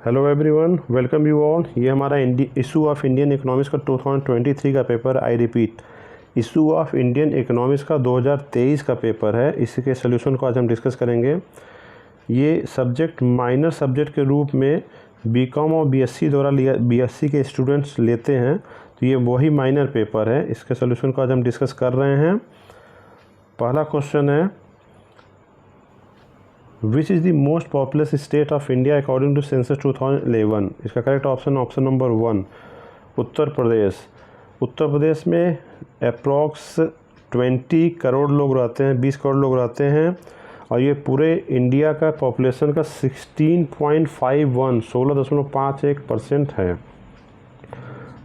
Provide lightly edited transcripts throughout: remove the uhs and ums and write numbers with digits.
Hello everyone, welcome you all. ये हमारा issue of Indian economics का 2023 का paper. I repeat, issue of Indian economics का 2023 का पेपर है। इसी के सोल्यूशन को आज हम डिस्कस करेंगे। ये सब्जेक्ट माइनर सब्जेक्ट के रूप में बीकॉम और बीएससी द्वारा बीएससी के स्टूडेंट्स लेते हैं, तो ये वही माइनर पेपर है। इसके सोल्यूशन को आज हम डिस्कस कर रहे हैं। पहला क्वेश्चन है, which is the most populous state of India according to census 2011। इसका correct option number 1 Uttar Pradesh. Uttar Pradesh में अप्रॉक्स 20 करोड़ लोग रहते हैं, 20 करोड़ लोग रहते हैं, और ये पूरे इंडिया का पॉपुलेशन का 16.51 है।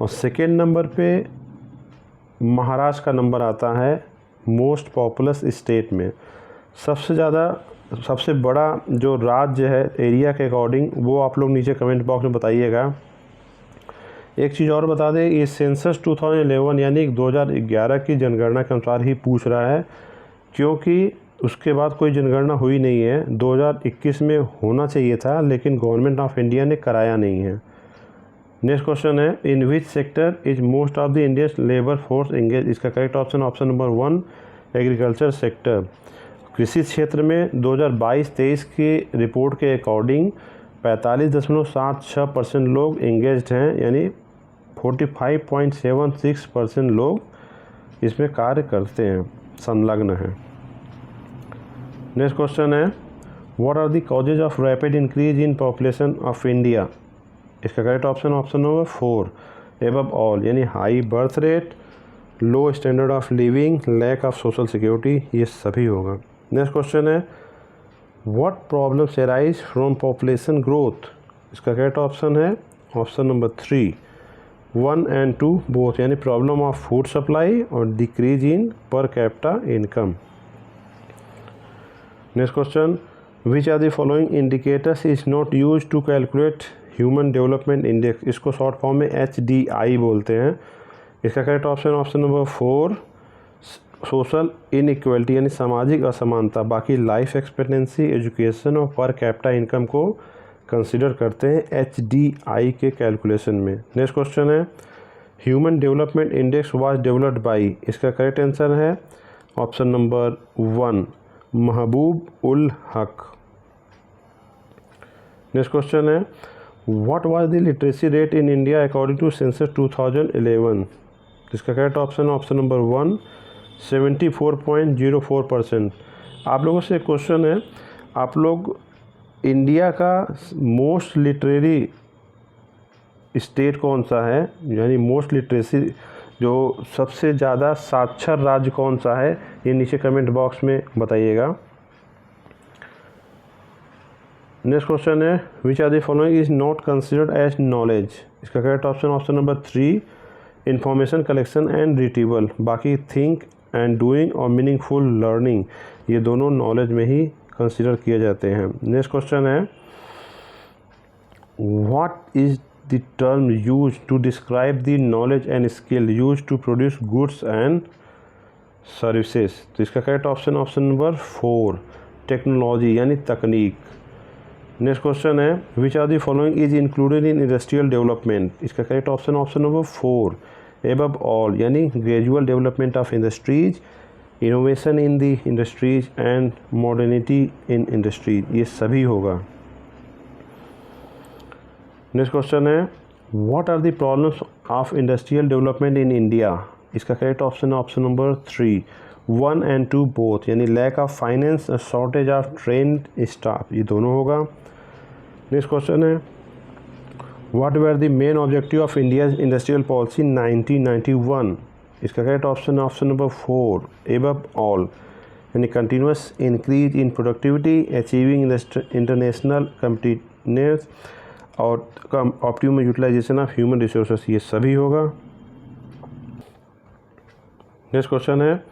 और सेकेंड नंबर पे महाराष्ट्र का नंबर आता है मोस्ट पॉपुलस स्टेट में। सबसे बड़ा जो राज्य है एरिया के अकॉर्डिंग, वो आप लोग नीचे कमेंट बॉक्स में बताइएगा। एक चीज़ और बता दें, ये सेंसस 2011 यानी 2011 की जनगणना के अनुसार ही पूछ रहा है, क्योंकि उसके बाद कोई जनगणना हुई नहीं है। 2021 में होना चाहिए था, लेकिन गवर्नमेंट ऑफ इंडिया ने कराया नहीं है। नेक्स्ट क्वेश्चन है, in which sector is most of the Indian labour force engage. इसका correct option number 1 agriculture sector. कृषि क्षेत्र में 2022-23 की रिपोर्ट के अकॉर्डिंग 45.76% लोग एंगेज्ड हैं, यानी 45.76% लोग इसमें कार्य करते हैं, संलग्न हैं। नेक्स्ट क्वेश्चन है, what are the causes of rapid increase in population of India. इसका correct option number 4 above all, यानी high birth rate, low standard of living, lack of social security, ये सभी होगा। नेक्स्ट क्वेश्चन है, what problems arise from population growth. इसका correct option है option number 3 1 and 2 both, यानी problem of food supply और decrease in per capita income. Next question, which are the following indicators is not use to calculate human development index. इसको short form में HDI बोलते हैं। इसका correct option number 4 social inequality, यानी सामाजिक असमानता। बाकी लाइफ एक्सपेक्टेंसी, एजुकेशन और पर कैपिटा इनकम को कंसिडर करते हैं HDI के कैलकुलेशन में। नेक्स्ट क्वेश्चन है, human development index was developed by. इसका करेक्ट आंसर है option number 1 Mahbub ul Haq. Next question है, what was the literacy rate in India according to census 2011। इसका करेक्ट ऑप्शन नंबर 1 74.04%। आप लोगों से क्वेश्चन है, आप लोग इंडिया का मोस्ट लिटरेरी स्टेट कौन सा है, यानी मोस्ट लिटरेसी जो सबसे ज़्यादा साक्षर राज्य कौन सा है, ये नीचे कमेंट बॉक्स में बताइएगा। नेक्स्ट क्वेश्चन है, which are the following is not considered as knowledge. इसका correct option number 3 information collection and retrieval. बाकी थिंक एंड डूइंग और मीनिंगफुल लर्निंग, ये दोनों नॉलेज में ही कंसिडर किए जाते हैं। नेक्स्ट क्वेश्चन है, what is the term use to describe the knowledge and skill use to produce goods and services. तो इसका करेक्ट ऑप्शन नंबर 4 टेक्नोलॉजी, यानी तकनीक। नेक्स्ट क्वेश्चन है, which are the following is included in industrial development. इसका correct option number 4 above all, यानी gradual development of industries, innovation in the industries and modernity in industries, ये सभी होगा। Next question है, what are the problems of industrial development in India. इसका correct option number 3 1 and 2 both, यानी lack of finance, shortage of trained staff, ये दोनों होगा। Next question है, what were the main objective of India's industrial policy 1991। इसका correct option number 4 above all, यानी continuous increase in productivity, achieving international competitiveness और optimum utilisation of human resources, ये सभी होगा। नेक्स्ट क्वेश्चन है,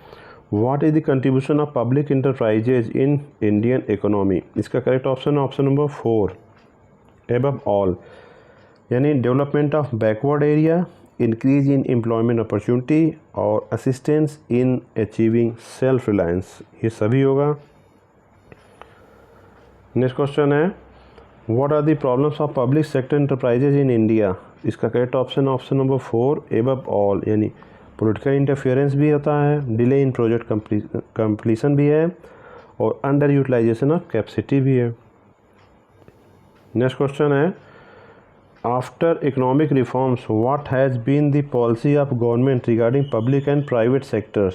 what is the contribution of public enterprises in Indian economy. इसका correct option number 4 above all, यानी development of backward area, increase in employment opportunity और assistance in achieving self Reliance, ये सभी होगा। नेक्स्ट क्वेश्चन है, what are the problems of public sector enterprises in India? इसका correct option number 4 above all, यानी political interference भी होता है, डिले इन प्रोजेक्ट कंप्लीशन भी है और अंडर यूटिलाइजेशन ऑफ कैपेसिटी भी है। नेक्स्ट क्वेश्चन है, after economic reforms what has been the policy of government regarding public and private sectors?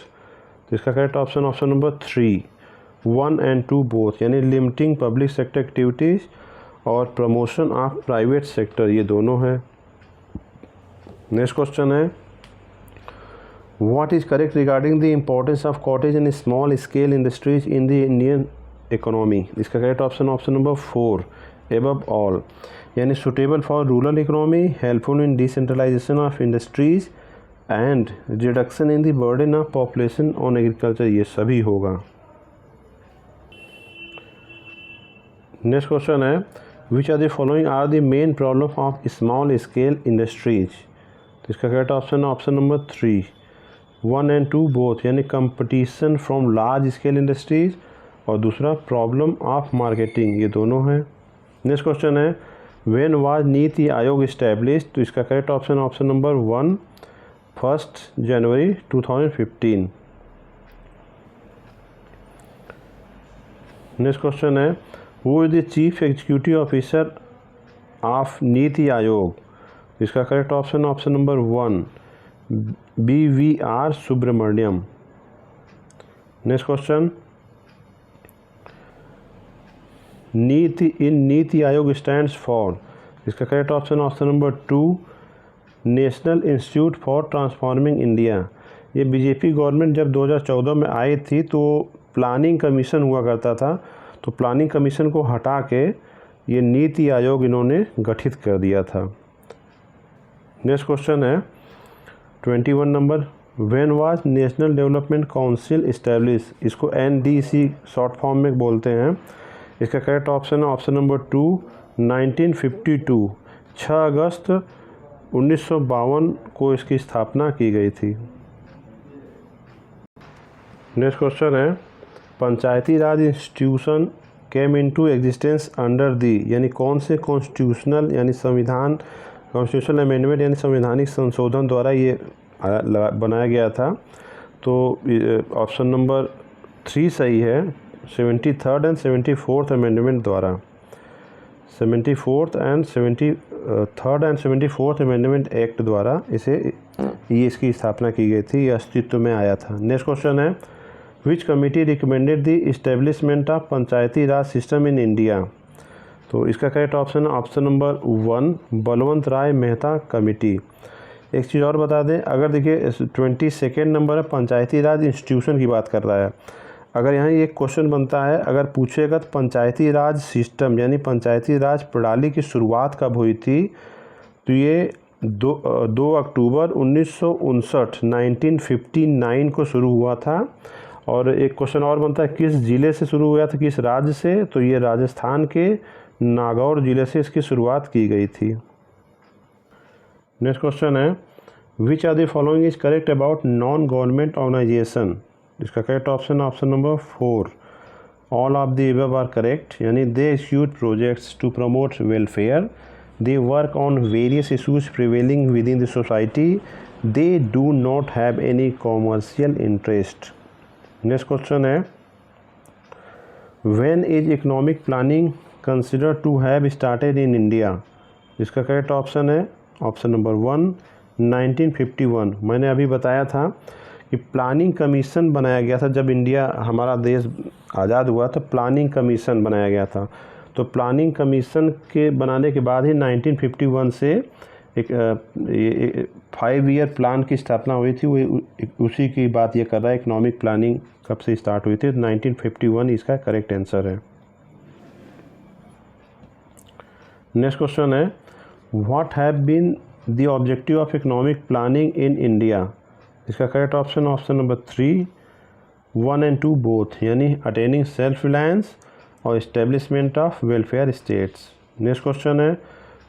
तो इसका correct option number 3 1 and 2 both, यानी लिमिटिंग पब्लिक सेक्टर एक्टिविटीज़ और प्रमोशन ऑफ प्राइवेट सेक्टर, ये दोनों है। नेक्स्ट क्वेश्चन है, what is correct regarding the importance of cottage and small scale industries in the Indian economy? इसका correct option number 4 above all, यानी suitable for rural economy, helpful in decentralisation of industries and reduction in the burden of population on agriculture, ये सभी होगा। Next question है, which are the following are the main problem of small scale industries? तो इसका correct option number 3 1 and 2 both, यानी competition from large scale industries और दूसरा problem of marketing, ये दोनों हैं। नेक्स्ट क्वेश्चन है, when was NITI Aayog established? तो इसका करेक्ट ऑप्शन नंबर 1 1 जनवरी 2015। नेक्स्ट क्वेश्चन है, who is the chief executive officer of NITI Aayog? इसका correct option number 1 BVR Subrahmanyam. Next question, NITI Aayog stands for? इसका correct option number 2 national institute for transforming India. ये BJP government जब 2014 में आई थी तो प्लानिंग कमीशन हुआ करता था, तो प्लानिंग कमीशन को हटा के ये नीति आयोग इन्होंने गठित कर दिया था। नेक्स्ट क्वेश्चन है 21 number, when was national development council establish? इसको NDC शॉर्ट फॉर्म में बोलते हैं। इसका करेक्ट ऑप्शन नंबर 2 1952, 6 अगस्त 1952 को इसकी स्थापना की गई थी। नेक्स्ट क्वेश्चन है, Panchayati Raj institution came into existence under the, यानी कौन से कॉन्स्टिट्यूशनल यानी कॉन्स्टिट्यूशनल अमेंडमेंट यानी संवैधानिक संशोधन द्वारा ये बनाया गया था? तो ऑप्शन नंबर 3 सही है, 73rd एंड 74th अमेंडमेंट द्वारा। 74th and 73rd and 74th amendment act द्वारा ये इसकी स्थापना की गई थी, ये अस्तित्व में आया था। नेक्स्ट क्वेश्चन है, विच committee recommended the establishment of Panchayati Raj system in India? तो इसका करेक्ट ऑप्शन नंबर 1 बलवंत राय मेहता कमेटी। एक चीज़ और बता दें, अगर देखिए 22nd नंबर है पंचायती राज इंस्टीट्यूशन की बात कर रहा है। अगर यहाँ एक क्वेश्चन बनता है, अगर पूछेगा तो पंचायती राज सिस्टम यानी पंचायती राज प्रणाली की शुरुआत कब हुई थी? तो ये 2 अक्टूबर 1959 1959 को शुरू हुआ था। और एक क्वेश्चन और बनता है, किस ज़िले से शुरू हुआ था, किस राज्य से? तो ये राजस्थान के नागौर ज़िले से इसकी शुरुआत की गई थी। नेक्स्ट क्वेश्चन है, which are the following is correct about non government organisation? इसका correct option number 4 all of the above are correct, यानी they execute projects to promote welfare, they work on various issues prevailing within the society, they do not have any commercial interest. Next question है, when is economic planning considered to have started in India? इसका correct option है option number 1 1951। मैंने अभी बताया था कि planning commission बनाया गया था जब इंडिया हमारा देश आज़ाद हुआ तो प्लानिंग कमीशन बनाया गया था। तो प्लानिंग कमीशन के बनाने के बाद ही 1951 से एक 5 ईयर प्लान की स्थापना हुई थी, वो उसी की बात ये कर रहा है। इकोनॉमिक प्लानिंग कब से स्टार्ट हुई थी? 1951 इसका करेक्ट आंसर है। नेक्स्ट क्वेश्चन है, what have been the objective of economic planning in India? इसका correct option number 3 1 and 2 both, यानी अटेनिंग सेल्फ रिलायंस और establishment of welfare states. Next question है,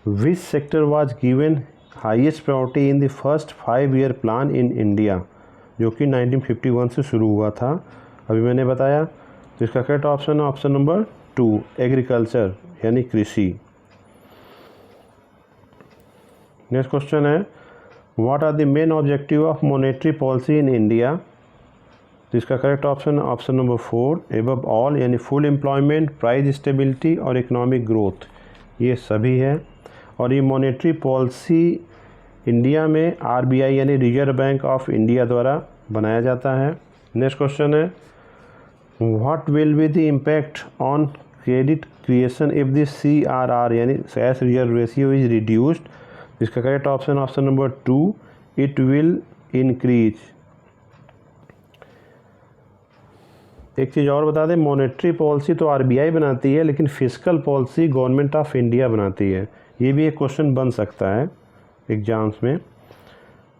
which sector was given highest priority in the first 5 year plan in India, जो कि 1951 से शुरू हुआ था, अभी मैंने बताया। तो इसका करेक्ट ऑप्शन नंबर 2 एग्रीकल्चर यानी कृषि। नेक्स्ट क्वेश्चन है what are the main objective of monetary policy in India. तो इसका correct option option number 4 above all, यानी फुल एम्प्लॉयमेंट, प्राइस स्टेबिलिटी और इकोनॉमिक ग्रोथ, ये सभी है। और ये मॉनेटरी पॉलिसी इंडिया में आरबीआई यानी रिजर्व बैंक ऑफ इंडिया द्वारा बनाया जाता है। नेक्स्ट क्वेश्चन है what will be the impact on credit creation if the CRR यानी cash reserve ratio is reduced. इसका correct option option number 2 it will increase. एक चीज़ और बता दें, मॉनेटरी पॉलिसी तो आरबीआई बनाती है, लेकिन fiscal policy government of India बनाती है। ये भी एक क्वेश्चन बन सकता है एग्जाम्स में।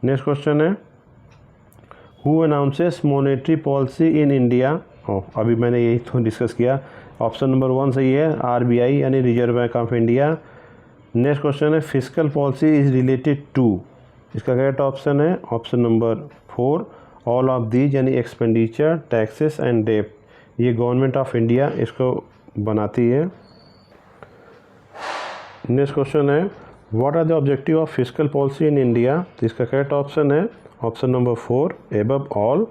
नेक्स्ट क्वेश्चन है who announces monetary policy in India. अभी मैंने यही तो डिस्कस किया, ऑप्शन नंबर 1 सही है, आरबीआई यानी reserve bank of India. Next question है fiscal policy is related to. इसका करेक्ट ऑप्शन है option number 4 all of these, यानी एक्सपेंडिचर, टैक्सेस एंड डेट, ये गवर्नमेंट ऑफ इंडिया इसको बनाती है। नेक्स्ट क्वेश्चन है what are the objective of fiscal policy in India. तो इसका करेक्ट ऑप्शन है ऑप्शन नंबर 4 एबव ऑल,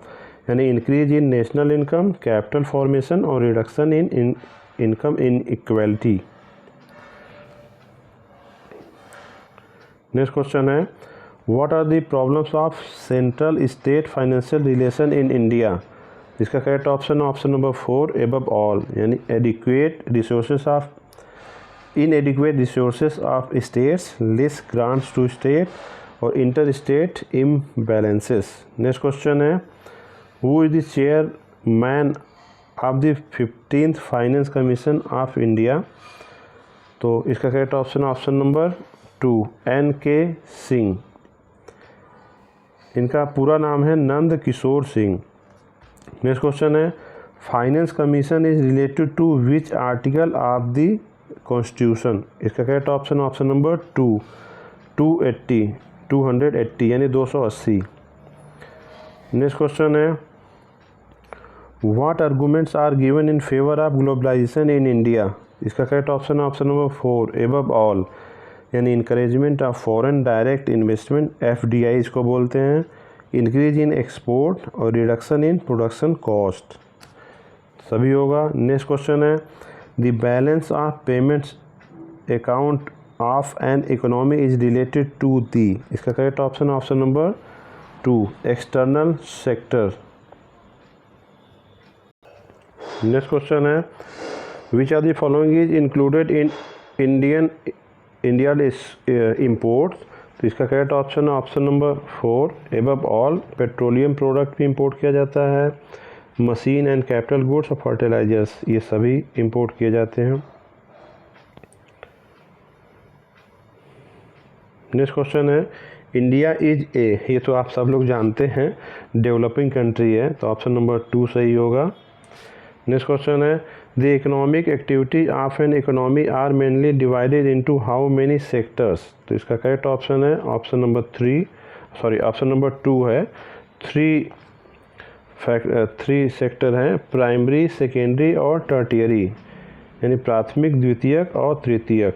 यानी increase in national income, capital formation और रिडक्शन इन इनकम इनइक्वालिटी। नेक्स्ट क्वेश्चन है what are the problems of central state financial relation in India. इसका correct option है option number 4 above all, यानी inadequate resources of states, less grants to state और interstate imbalances। Next question है who is the chairman of the 15th finance commission of India. तो इसका correct option option number 2 NK Singh. इनका पूरा नाम है Nand Kishore Singh. Next question है finance commission is related to which article of the constitution. इसका correct option option number 280 यानी 280। Next question है what arguments are given in favour of globalisation in India. इसका correct option है ऑप्शन नंबर 4 एबव ऑल, यानी encouragement of foreign direct investment, FDI इसको बोलते हैं, increase in export और reduction in production cost, सभी होगा। नेक्स्ट क्वेश्चन है the balance of payments account of an economy is related to the. इसका correct option है option number 2 external sector. Next question है which are the following is included in India imports. तो इसका correct option है option number 4 above all, petroleum product भी import किया जाता है, मशीन एंड कैपिटल गुड्स और फर्टिलाइजर्स, ये सभी इंपोर्ट किए जाते हैं। नेक्स्ट क्वेश्चन है इंडिया इज ये तो आप सब लोग जानते हैं डेवलपिंग कंट्री है, तो ऑप्शन नंबर 2 सही होगा। नेक्स्ट क्वेश्चन है the economic activity of an economy are mainly divided into how many sectors. तो इसका करेक्ट ऑप्शन है ऑप्शन नंबर 2 है। 3 सेक्टर हैं, प्राइमरी, सेकेंडरी और टर्टियरी, यानी प्राथमिक, द्वितीयक और तृतीयक।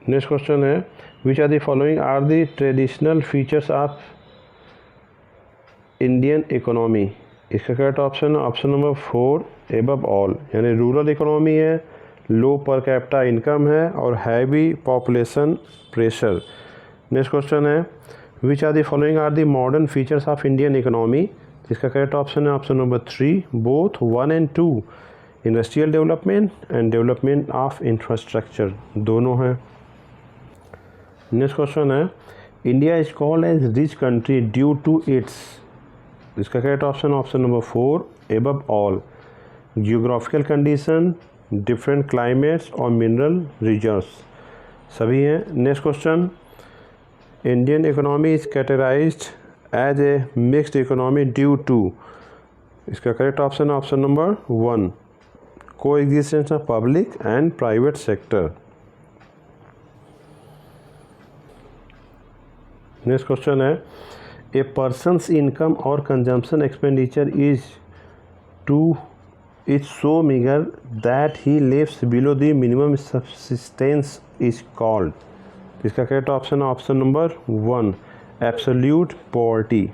नेक्स्ट क्वेश्चन है which are the following are the traditional features of Indian economy. इसका करेक्ट ऑप्शन है ऑप्शन नंबर 4 एबव ऑल, यानी रूरल इकोनॉमी है, लो पर कैपिटा इनकम है और heavy population pressure. Next question है which are the following are the modern features of Indian economy. इसका correct option है option number 3 both 1 and 2, industrial development and development of infrastructure, दोनों हैं। Next question है India is called as rich country due to its. इसका correct option option number 4 above all, geographical condition, different climates और mineral reserves, सभी हैं। Next question Indian economy is categorized as a mixed economy due to. इसका correct option है option number 1 coexistence of public and private sector. Next question है a persons income और consumption expenditure is 2 is so meagre that he lives below the minimum subsistence is called. इसका correct option है option number 1 absolute poverty.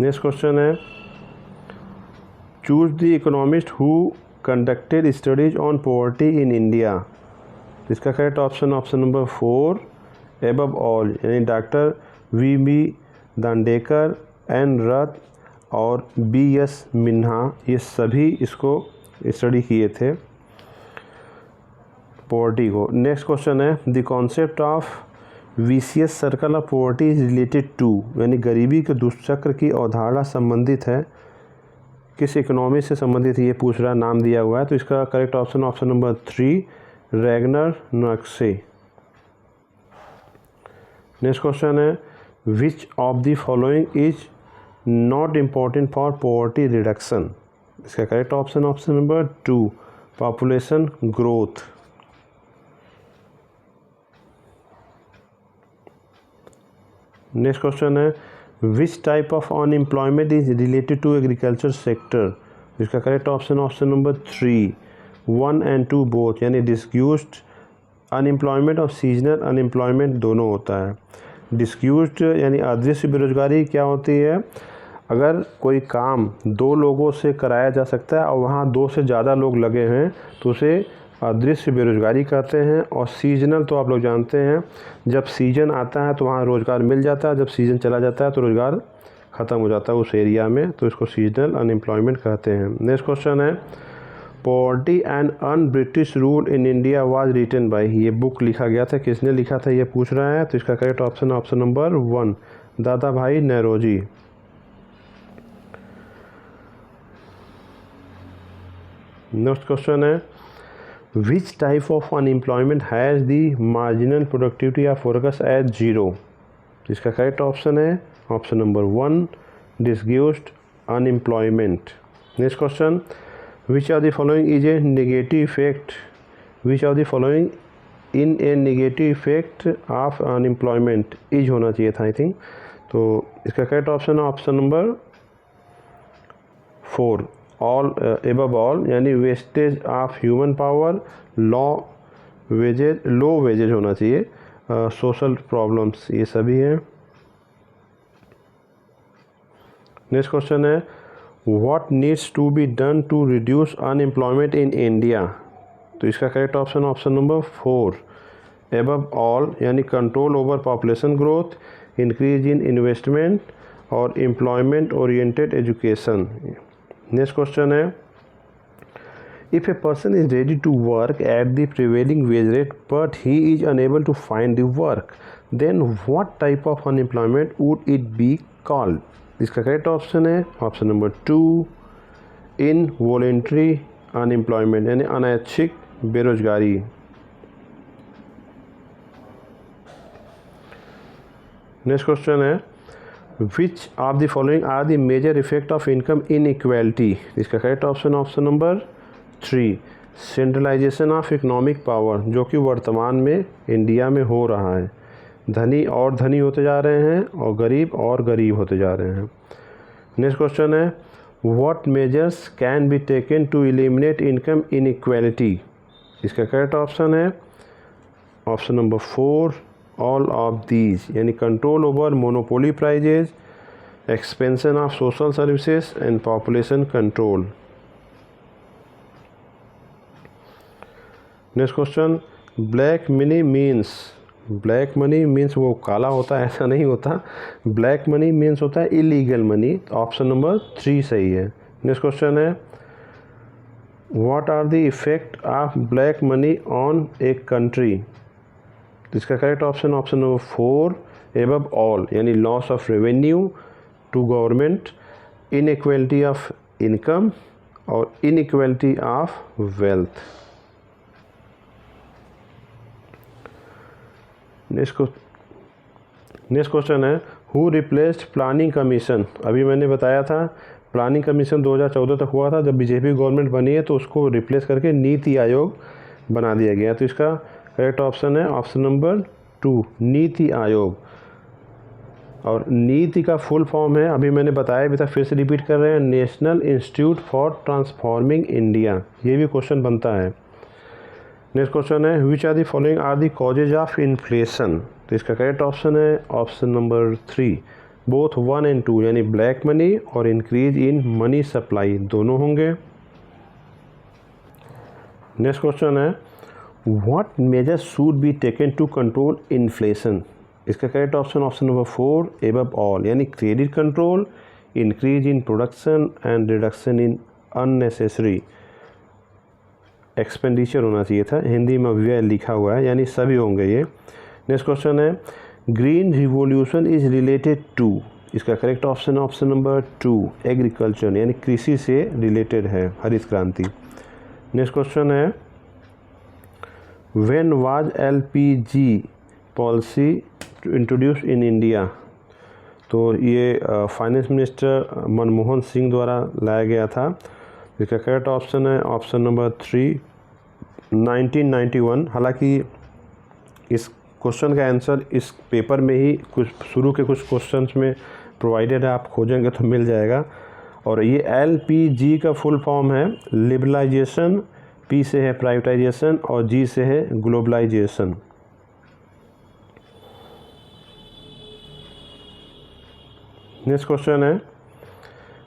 Next question है choose the economist who conducted studies on poverty in India. इसका correct option number 4 above all, यानी doctor V Dandekar, N Rath और BS मिन्हा, ये सभी इसको study किए थे पॉवर्टी को। नेक्स्ट क्वेश्चन है the concept of vicious circle of poverty is related to, यानी गरीबी के दुष्चक्र की अवधारणा संबंधित है किस इकोनॉमी से संबंधित ये पूछ रहा है, नाम दिया हुआ है। तो इसका correct option number 3 Ragnar Nurkse. Next question है which of the following is not important for poverty reduction. इसका correct option number 2 population growth. Next question है which type of unemployment is related to agriculture sector. इसका correct option number 3 1 and 2 both, यानी disguised unemployment और seasonal unemployment दोनों होता है। डिस्क्यूज्ड यानी अदृश्य बेरोजगारी क्या होती है, अगर कोई काम 2 लोगों से कराया जा सकता है और वहाँ 2 से ज़्यादा लोग लगे हैं तो उसे अदृश्य बेरोजगारी कहते हैं। और सीजनल तो आप लोग जानते हैं, जब सीजन आता है तो वहाँ रोज़गार मिल जाता है, जब सीजन चला जाता है तो रोज़गार ख़त्म हो जाता है उस एरिया में, तो इसको सीजनल अनएम्प्लॉयमेंट कहते हैं। नेक्स्ट क्वेश्चन है poverty and un British rule in India was written by, ये बुक लिखा गया था, किसने लिखा था ये पूछ रहा है। तो इसका करेक्ट ऑप्शन नंबर 1 दादा भाई नेरोजी। नेक्स्ट क्वेश्चन है which type of unemployment has the marginal productivity of workers as 0। इसका करेक्ट ऑप्शन है option number 1 disguised unemployment. Next question which of the following is a negative effect, which of the following in a negative effect of unemployment is होना चाहिए था I think. तो इसका correct option number 4 all above all, यानी wastage of human power, low wages होना चाहिए, social problems, ये सभी हैं। नेक्स्ट क्वेश्चन है what needs to be done to reduce unemployment in India. तो इसका correct option number 4 above all, यानी control over population growth, increase in investment और employment oriented education. Next question है if a person is ready to work at the prevailing wage rate but he is unable to find the work then what type of unemployment would it be called. इसका correct option है option number 2 involuntary unemployment, यानी अनैच्छिक बेरोजगारी। Next question है which of the following are the major effect of income inequality. इसका correct option number 3 centralization of economic power, जो कि वर्तमान में इंडिया में हो रहा है। धनी और धनी होते जा रहे हैं और गरीब होते जा रहे हैं। नेक्स्ट क्वेश्चन है what measures can be taken to eliminate income inequality. इसका करेक्ट ऑप्शन है option number 4 all of these, यानी control over monopoly prices, expansion of social services and population control. Next question black money means वो काला होता है, ऐसा नहीं होता। ब्लैक मनी मीन्स होता है इलीगल मनी, तो ऑप्शन नंबर 3 सही है। नेक्स्ट क्वेश्चन है what are the effect of black money on a country. इसका correct option number 4 above all, यानी loss of revenue to government, inequality of income और inequality of wealth. Next question है who replaced planning commission. अभी मैंने बताया था planning commission 2014 तक हुआ था, जब बीजेपी गवर्नमेंट बनी है तो उसको रिप्लेस करके नीति आयोग बना दिया गया। तो इसका करेक्ट ऑप्शन है ऑप्शन नंबर 2 नीति आयोग। और नीति का फुल फॉर्म है, अभी मैंने बताया भी था, फिर से रिपीट कर रहे हैं, national institute for transforming India. ये भी क्वेश्चन बनता है। नेक्स्ट क्वेश्चन है which are the following are the causes of inflation. तो इसका करेक्ट ऑप्शन है ऑप्शन नंबर 3, बोथ 1 and 2, यानी ब्लैक मनी और इंक्रीज इन मनी सप्लाई दोनों होंगे। नेक्स्ट क्वेश्चन है what measures should be taken to control inflation. इसका correct option option number 4, above all, यानी credit control, increase in production and reduction in unnecessary expenditure होना चाहिए था, हिंदी में व्यय लिखा हुआ है, यानी सभी होंगे ये। नेक्स्ट क्वेश्चन है green revolution is related to. इसका correct option option number 2, agriculture, यानी कृषि से रिलेटेड है, हरित क्रांति। नेक्स्ट क्वेश्चन है when was LPG policy introduce in India. तो ये फाइनेंस मिनिस्टर मनमोहन सिंह द्वारा लाया गया था। इसका करेक्ट ऑप्शन है ऑप्शन नंबर 3, 1991। हालांकि इस क्वेश्चन का आंसर इस पेपर में ही कुछ शुरू के कुछ क्वेश्चंस में प्रोवाइडेड है, आप खोजेंगे तो मिल जाएगा। और ये एलपीजी का फुल फॉर्म है लिबरलाइजेशन, पी से है प्राइवेटाइजेशन और जी से है ग्लोबलाइजेशन। नेक्स्ट क्वेश्चन है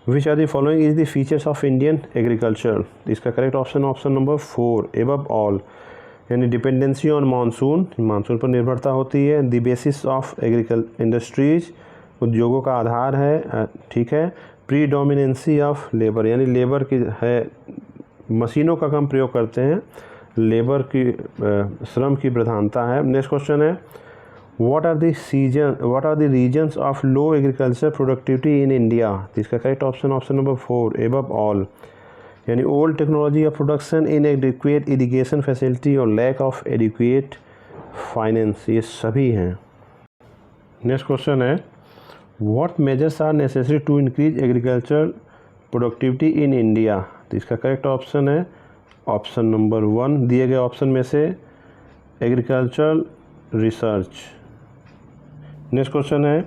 which are the following is the features of Indian agriculture. इसका correct option option number 4, above all, यानी डिपेंडेंसी ऑन मानसून, मानसून पर निर्भरता होती है। The basis of agriculture industries, उद्योगों का आधार है, ठीक है। प्रीडोमिनेंसी ऑफ लेबर, यानी लेबर की है, मशीनों का कम प्रयोग करते हैं, लेबर की श्रम की प्रधानता है। नेक्स्ट क्वेश्चन है what are the reasons of low agriculture productivity in India. इसका correct option option number 4, above all, यानी old technology of production, inadequate irrigation facility और लैक ऑफ एडिक्वेट फाइनेंस, ये सभी हैं। नेक्स्ट क्वेश्चन है what measures are necessary to increase agriculture productivity in India. तो इसका correct option है option number 1, दिए गए ऑप्शन में से एग्रीकल्चर रिसर्च। नेक्स्ट क्वेश्चन है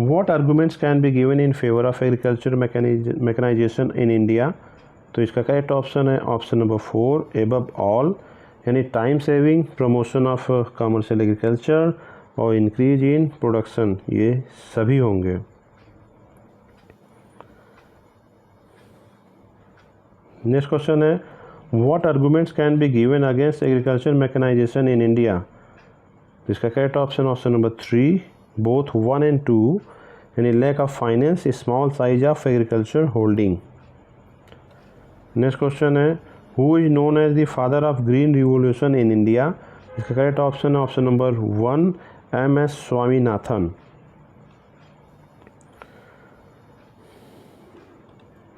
what arguments can be given in favour of agriculture mechanization in India. तो इसका करेक्ट ऑप्शन है ऑप्शन नंबर 4, एबव ऑल, यानी time saving, promotion of commercial agriculture और इंक्रीज इन प्रोडक्शन, ये सभी होंगे। Next question है what arguments can be given against agriculture mechanization in India. इसका correct option option number 3, both 1 and 2, यानी lack of finance, small size of agriculture holding. Next question है who is known as the father of green revolution in India. इसका correct option है option number 1, MS Swaminathan.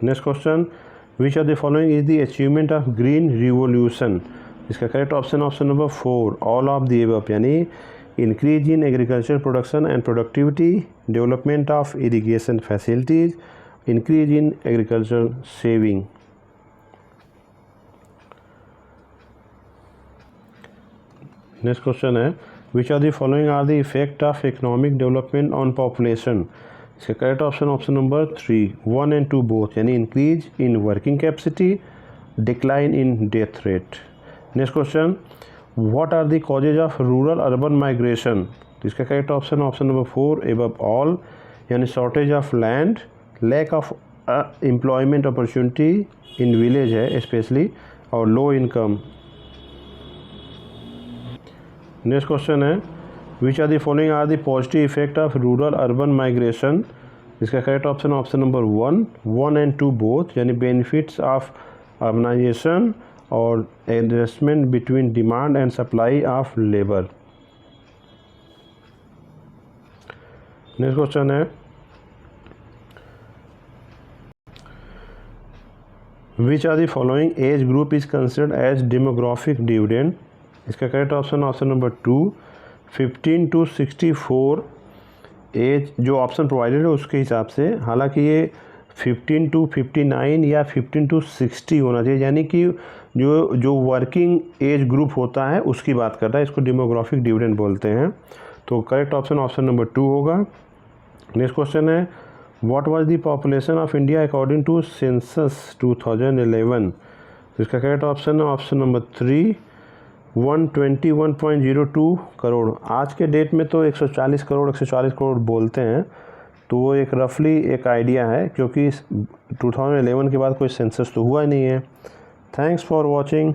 Next question which are the following is the achievement of green revolution. इसका correct option option number 4, all of the above, यानी increase in agriculture production and productivity, development of irrigation facilities, increase in agriculture saving. Next question है which are the following are the effect of economic development on population. इसका correct option option number 3, 1 and 2 both, यानी increase in working capacity, decline in death rate. Next question what are the causes of rural urban migration. इसका correct option option number 4, above all, यानी shortage of land, lack of employment opportunity in village है specially, और low income. Next question है which are the following are the positive effect of rural urban migration. इसका correct option option number 1, 1 and 2 both, यानी benefits of urbanization और adjustment between demand and supply of labour. Next question है which are the following age group is considered as demographic dividend. इसका correct option option number 2, 15 to 64 age, जो option provided है उसके हिसाब से। हालांकि ये 15 to 59 या 15 to 60 होना चाहिए, यानी कि जो वर्किंग एज ग्रुप होता है उसकी बात कर रहा है, इसको डेमोग्राफिक डिविडेंड बोलते हैं। तो करेक्ट ऑप्शन ऑप्शन नंबर 2 होगा। नेक्स्ट क्वेश्चन है what was the population of India according to census 2011। तो इसका करेक्ट ऑप्शन है ऑप्शन नंबर 3 121.02 करोड़। आज के डेट में तो 140 करोड़ बोलते हैं, तो वो एक रफली एक आइडिया है, क्योंकि 2011 के बाद कोई सेंसस तो हुआ नहीं है। Thanks for watching.